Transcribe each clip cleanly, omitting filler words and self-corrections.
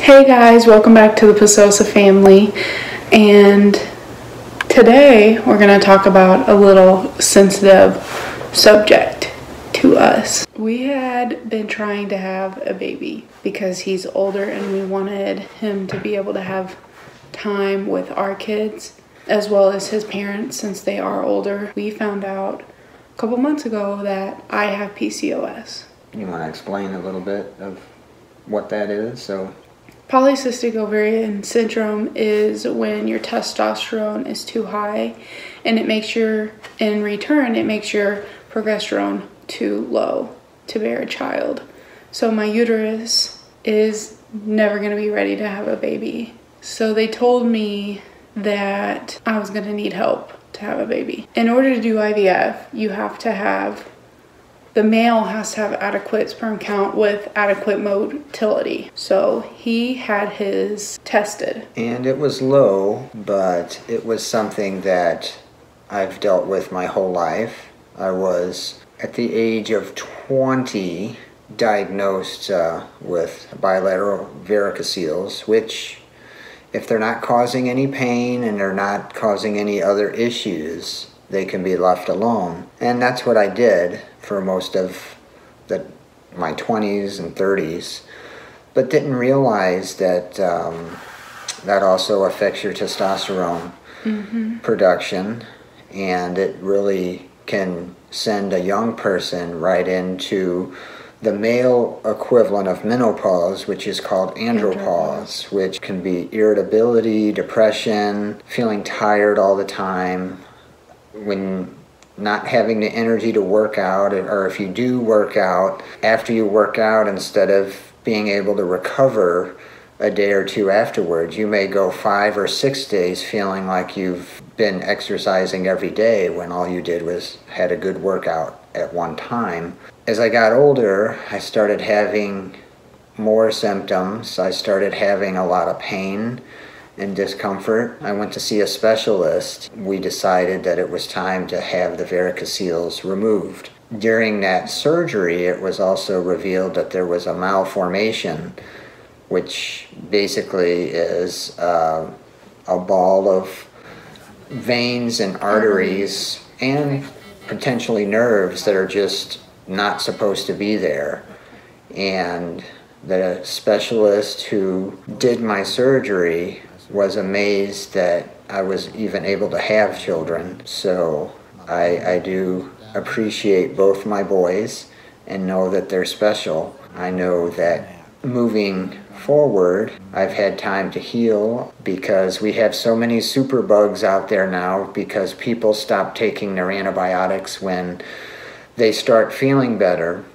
Hey guys, welcome back to the Varicocele family, and today we're going to talk about a little sensitive subject to us. We had been trying to have a baby because he's older and we wanted him to be able to have time with our kids as well as his parents since they are older. We found out a couple months ago that I have PCOS. You want to explain a little bit of what that is? Polycystic ovarian syndrome is when your testosterone is too high, and in return, it makes your progesterone too low to bear a child. So my uterus is never going to be ready to have a baby. So they told me that I was going to need help to have a baby. In order to do IVF, the male has to have adequate sperm count with adequate motility. So he had his tested. And it was low, but it was something that I've dealt with my whole life. I was, at the age of 20, diagnosed with bilateral varicoceles, which, if they're not causing any pain and they're not causing any other issues, they can be left alone. And that's what I did for most of my 20s and 30s, but didn't realize that that also affects your testosterone production, and it really can send a young person right into the male equivalent of menopause, which is called andropause, which can be irritability, depression, feeling tired all the time, when not having the energy to work out, or if you do work out, after you work out, instead of being able to recover a day or two afterwards, you may go 5 or 6 days feeling like you've been exercising every day when all you did was had a good workout at one time. As I got older, I started having more symptoms. I started having a lot of pain and discomfort. I went to see a specialist. We decided that it was time to have the varicoceles removed. During that surgery, it was also revealed that there was a malformation, which basically is a ball of veins and arteries and potentially nerves that are just not supposed to be there. And the specialist who did my surgery was amazed that I was even able to have children. So I do appreciate both my boys and know that they're special. I know that moving forward, I've had time to heal because we have so many superbugs out there now because people stop taking their antibiotics when they start feeling better,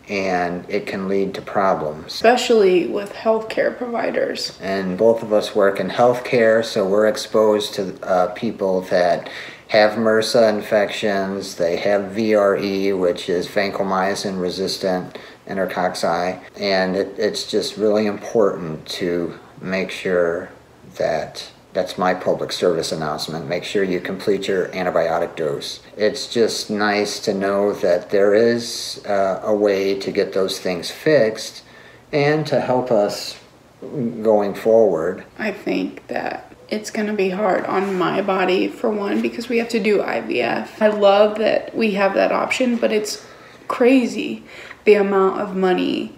and it can lead to problems. Especially with healthcare providers. And both of us work in healthcare, so we're exposed to people that have MRSA infections, they have VRE, which is vancomycin resistant enterococci, and it's just really important to make sure that's my public service announcement. Make sure you complete your antibiotic dose. It's just nice to know that there is a way to get those things fixed and to help us going forward. I think that it's going to be hard on my body, for one, because we have to do IVF. I love that we have that option, but it's crazy the amount of money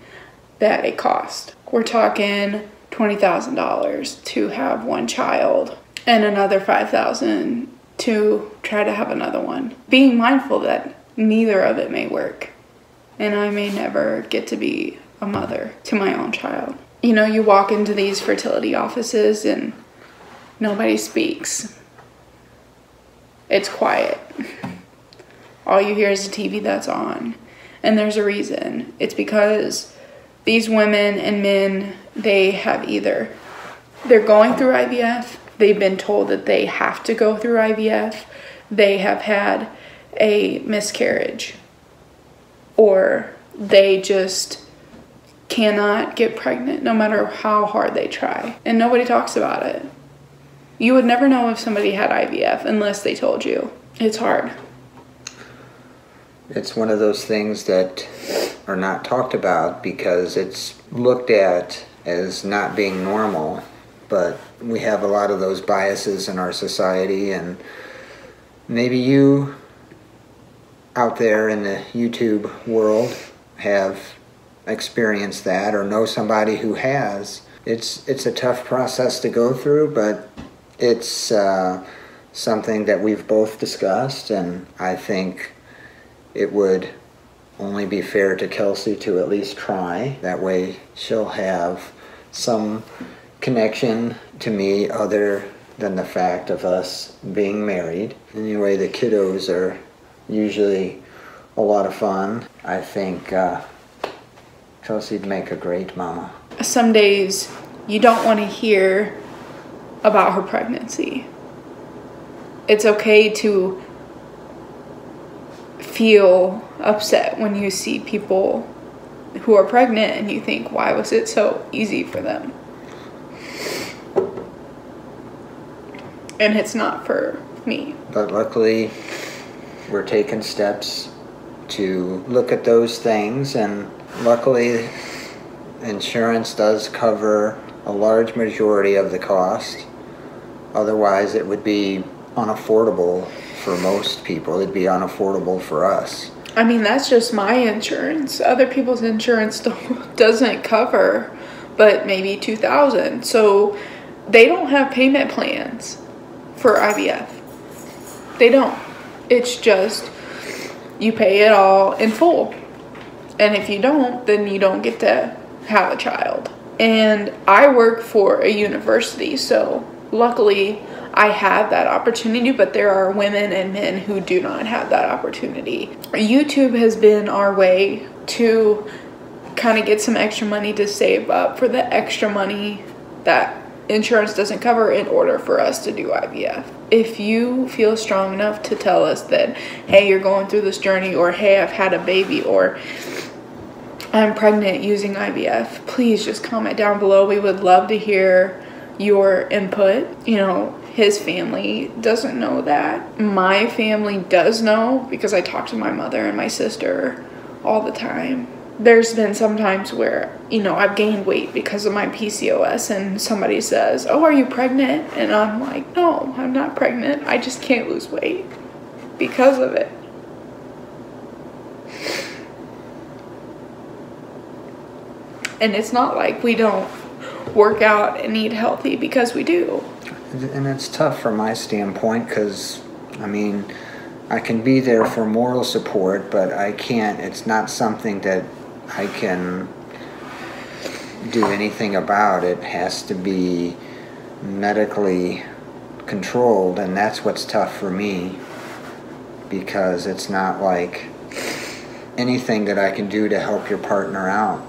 that it costs. We're talking $20,000 to have one child and another $5,000 to try to have another one. Being mindful that neither of it may work, and I may never get to be a mother to my own child. You know, you walk into these fertility offices and nobody speaks. It's quiet. All you hear is the TV that's on. And there's a reason. It's because these women and men, they're going through IVF. They've been told that they have to go through IVF. They have had a miscarriage, or they just cannot get pregnant no matter how hard they try. And nobody talks about it. You would never know if somebody had IVF unless they told you. It's hard. It's one of those things that are not talked about because it's looked at as not being normal, but we have a lot of those biases in our society, and maybe you out there in the YouTube world have experienced that or know somebody who has. It's a tough process to go through, but it's something that we've both discussed, and I think it would only be fair to Kelsey to at least try. That way she'll have some connection to me other than the fact of us being married. Anyway, the kiddos are usually a lot of fun. I think Chelsea'd make a great mama. Some days you don't want to hear about her pregnancy. It's okay to feel upset when you see people who are pregnant and you think, why was it so easy for them? And it's not for me. But luckily, we're taking steps to look at those things, and luckily insurance does cover a large majority of the cost. Otherwise it would be unaffordable for most people. It'd be unaffordable for us. I mean, that's just my insurance. Other people's insurance doesn't cover but maybe $2,000. So they don't have payment plans for IVF. They don't. It's just you pay it all in full. And if you don't, then you don't get to have a child. And I work for a university, so luckily I have that opportunity, but there are women and men who do not have that opportunity. YouTube has been our way to kind of get some extra money to save up for the extra money that insurance doesn't cover in order for us to do IVF. If you feel strong enough to tell us that, hey, you're going through this journey, or hey, I've had a baby, or I'm pregnant using IVF, please just comment down below. We would love to hear your input. You know, his family doesn't know that. My family does know because I talk to my mother and my sister all the time. There's been some times where, you know, I've gained weight because of my PCOS, and somebody says, oh, are you pregnant? And I'm like, no, I'm not pregnant. I just can't lose weight because of it. And it's not like we don't work out and eat healthy, because we do. And it's tough from my standpoint because, I mean, I can be there for moral support, but I can't, it's not something that I can do anything about. It has to be medically controlled, and that's what's tough for me, because it's not like anything that I can do to help your partner out.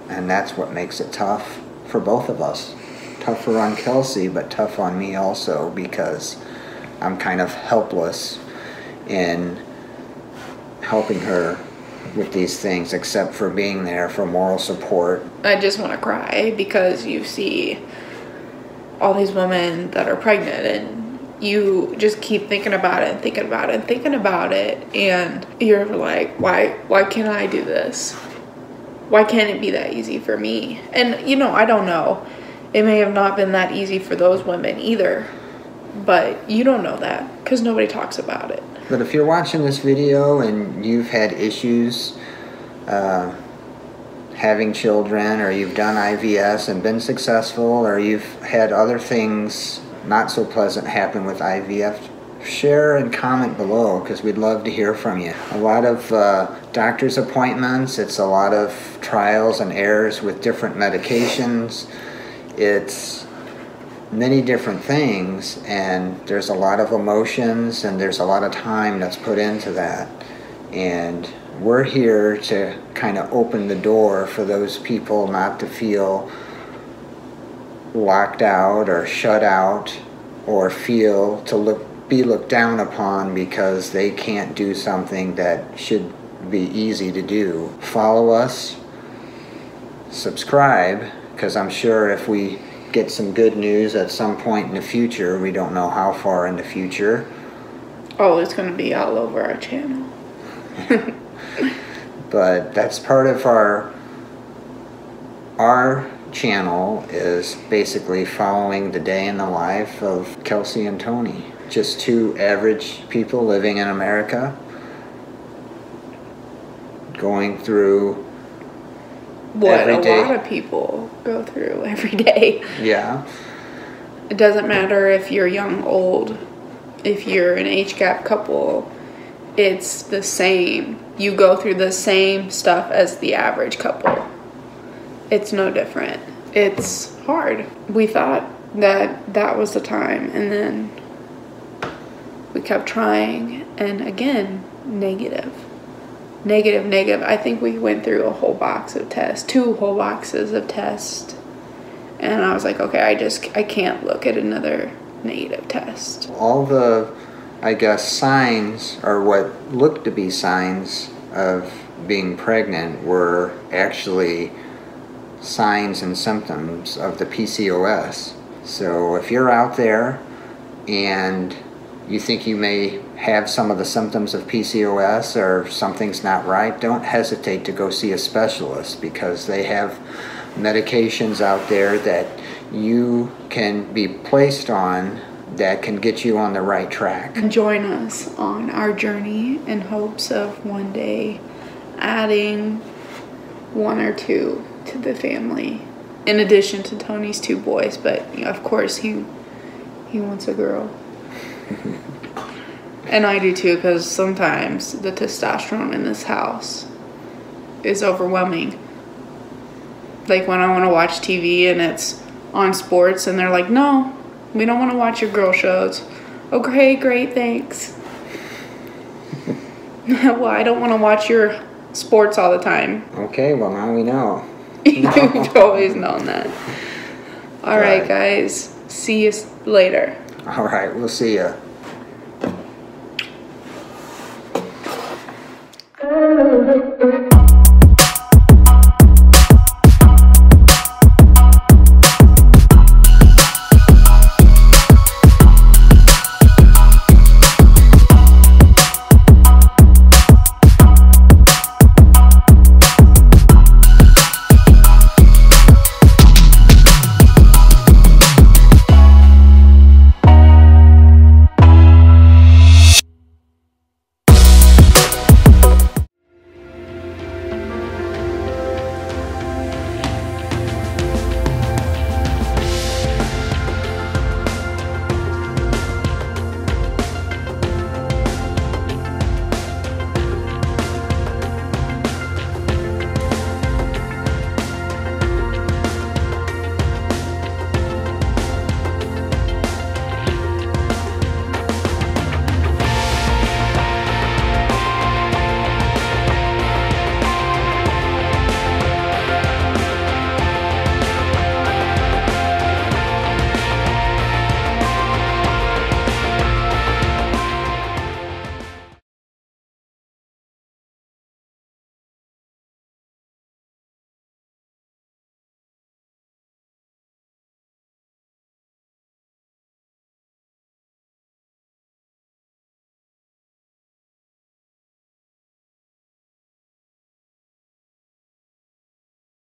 And that's what makes it tough for both of us. Tougher on Kelsey, but tough on me also, because I'm kind of helpless in helping her with these things, except for being there for moral support. I just want to cry because you see all these women that are pregnant, and you just keep thinking about it and thinking about it and thinking about it, and you're like, why can't I do this? Why can't it be that easy for me? And, you know, I don't know. It may have not been that easy for those women either. But you don't know that because nobody talks about it. But if you're watching this video and you've had issues having children, or you've done IVS and been successful, or you've had other things not so pleasant happen with IVF, share and comment below, because we'd love to hear from you. A lot of doctor's appointments, it's a lot of trials and errors with different medications. It's many different things, and there's a lot of emotions, and there's a lot of time that's put into that. And we're here to kind of open the door for those people not to feel locked out or shut out, or feel to be looked down upon because they can't do something that should be easy to do. Follow us, subscribe, because I'm sure if we get some good news at some point in the future, we don't know how far in the future. Oh, it's going to be all over our channel. But that's part of our channel is basically following the day in the life of Kelsey and Tony. Just two average people living in America, going through what everyday. A lot of people go through every day. Yeah. It doesn't matter if you're young, old, if you're an age gap couple, it's the same. You go through the same stuff as the average couple. It's no different. It's hard. We thought that was the time, and then we kept trying, and again, negative. I think we went through a whole box of tests, 2 whole boxes of tests, and I was like, okay, I can't look at another negative test. All the, I guess, signs, or what looked to be signs of being pregnant, were actually signs and symptoms of the PCOS. So if you're out there and you think you may have some of the symptoms of PCOS or something's not right, don't hesitate to go see a specialist, because they have medications out there that you can be placed on that can get you on the right track. Join us on our journey in hopes of one day adding 1 or 2 to the family, in addition to Tony's 2 boys, but of course he wants a girl. And I do too, because sometimes the testosterone in this house is overwhelming. Like when I want to watch TV and it's on sports and they're like, no, we don't want to watch your girl shows. Okay, great, thanks. Well, I don't want to watch your sports all the time. Okay, well now we know. You've always known that. All right, guys. See you later. All right, we'll see ya.